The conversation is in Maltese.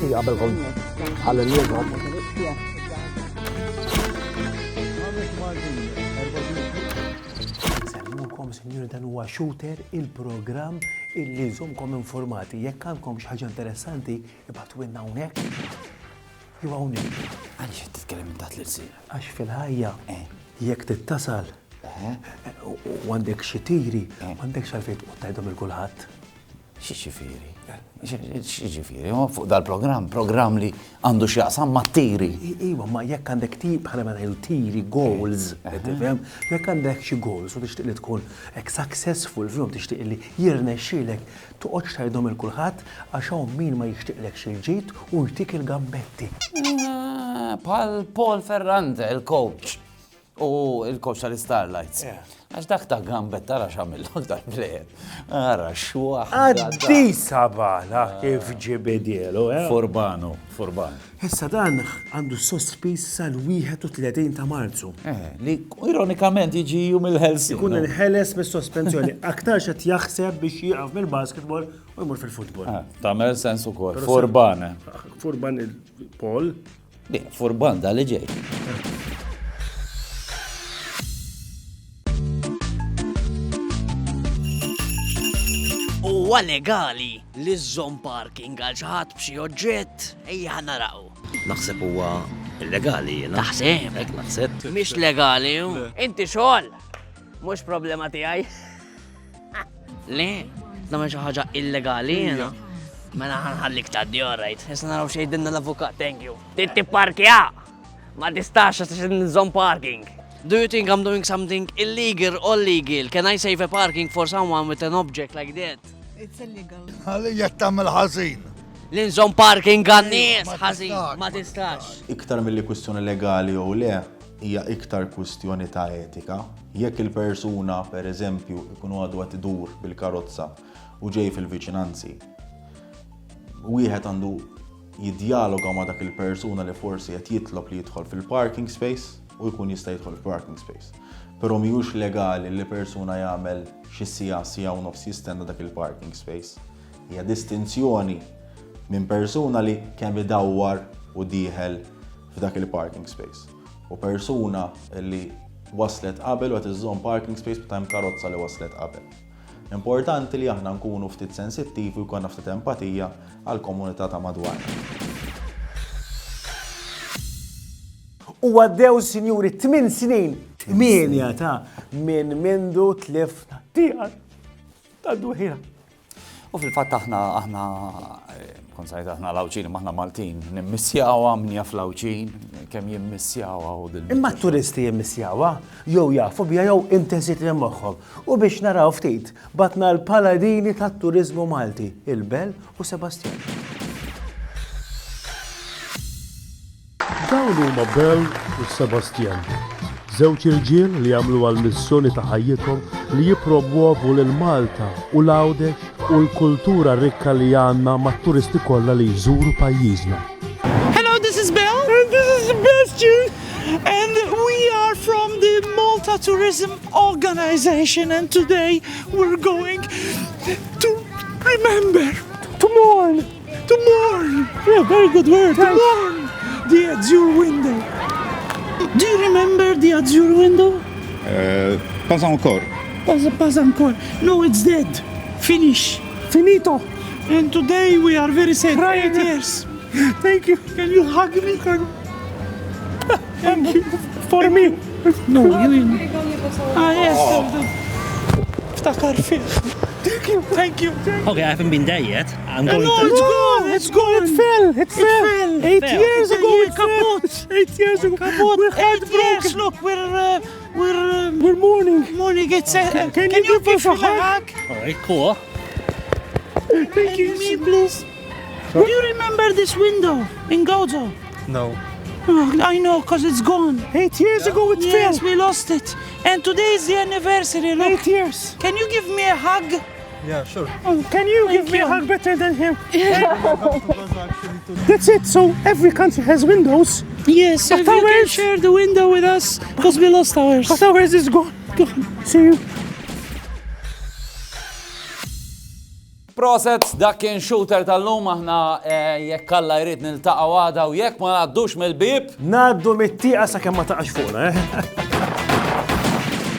xi qabelkom ħalli l-jogħod. Nsemmukom, Sinjuri, dan huwa Shooter, il-programm illi jżommkom informati. Jekk għandkom xi ħaġa interessanti, ibgħatu lna hawnhekk. Jew hawnhekk. Għaliex qed titkellem minn taħt l-irsil? Għax fil-ħajja jekk tittasal u għandek xi tiri, m'għandekx għalfejn tqgħod tgħidhom il-kulħadd. X'jiġifieri? X'jiġifieri? Fuq dal-programm li għandu x'jaqsam mat-tiri. Iva, ma jekk għandek bħala ma ngħidu tiri goals, tifhem? Jekk għandek xi goals u tixtieq li tkun successful fihom, tixtieq li jirnexxielek toqgħodx tgħidhom il-kulħadd għax hawn min ma jixtieqlek xi ġid u jtik il-gambetti. Bħal Paul Ferrante, il-coach. U il-coach tal-Starlights. Għax dak ta' gambet tara x'għamillok dal-plejer. Ara x'waħda. Għaddi sabala kif ġibedielu, Furbano. Issa dan għandu sospis sal-31 ta' Marzu. Li ironikament jiġi jum il-Helsi. Ikun il-ħeles mis-sospensjoni. Aktar xed jaħseb biex jieqaf mill-basketball u jmur fil-futbol. Tagħmel sens ukoll. Furban. Furban il-Paul. Furban da li ġej. Huwa legali li żżomm parking għal xi ħadd b'xi oġġett ejja naraw. Naħseb huwa illegali, jiena. Taħseb? Hekk naħseb. Mhix legali hu. Inti xogħol. Mhux problema tiegħi. Le, nagħmel xi ħaġa illegali jiena. Mela ħanħallik tgħaddi orajt. Issa naraw x'jgħidilna l-avukat, thank you. Tipparkja. Ma tistax għax nżomm parking. Do you think I'm doing something illegal or legal? Can I save a parking for someone with an object like that? It's illegal. Għalija tagħmel ħażin. L-inżom parking għan-nies, ħażin, ma tistax. Iktar milli kwistjoni legali jew le, hija iktar kwistjoni ta' etika. Jekk il-persuna, pereżempju, ikun għadu qed idur bil-karozza u ġej fil-viċinanzi, wieħed għandu jiddjaloga ma' dak il-persuna li forsi qed jitlob li jidħol fil-parking space u jkun jista' jidħol fil-parking space. Però mhijiex legali li persuna jagħmel xi sija u nofs jistenna dak il-parking space. Hija distinzjoni minn persuna li kemm idawwar u dieħel f'dak il-parking space. U persuna li waslet qabel u qed iżżomm parking space b'time karozza li waslet qabel. Importanti li aħna nkunu ftit sensittivi u jkollna ftit empatija għall-komunità ta' madwarna. U għaddew, Sinjuri, 8 snin, 8 ta' minn mindu tlifna tiegħek ta' duħira. U fil-fatt aħna konsajt aħna lawċin, maħna Maltin, nimmissjawa min jaf lawċin, kemm jimmissjawa u dil. Imma t-turisti jimmissjawa, jew jafu bija jew intensiti magħhom. U biex naraw ftit, batna l-paladini tat-turizmu Malti, il-Bell u Sebastian. Dawn huma Bell u Sebastian. Żewġ irġiel li jagħmlu għall-missjoni ta' ħajjithom li jippromuovu lil Malta u l-għawdex u l-kultura rikka li għandna mat-turisti kollha li jżuru pajjiżna. Hello, this is Belle. And this is Sebastian. And we are from the Malta Tourism Organization. And today we're going to remember, to mourn. Yeah, very good word. To mourn the Azure window. Do you remember the Azure window? Pas encore. Pas encore. No, it's dead. Finish. Finito. And today we are very sad. 8 years. Thank you. Can you hug me? Thank you. For me. No, you. Yes. Iftakar fih. Thank you. Okay, I haven't been there yet. I'm going No, to... it's gone. It's gone. It fell. 8 years ago. It fell. 8 years ago. We're heartbroken. Look, we're mourning. It's can you give us a hug? All right, cool. Thank you. Me, please. Do you remember this window in Gozo? No. Oh, I know, because it's gone. 8 years ago it fell. Yes, we lost it. And today is the anniversary. Look. 8 years. Can you give me a hug? Yeah, sure. Oh, can you give me a hug better than him? That's it. So every country has windows. Yes, but if you can share the window with us, because we lost ours. But ours is gone. See you. Proset, dak kien shooter tal-lum aħna jekk alla jrid niltaqgħu għada u jekk ma ngħaddux mill-bib. Naddu mit-tieqa sakemm ma taqax fuqna,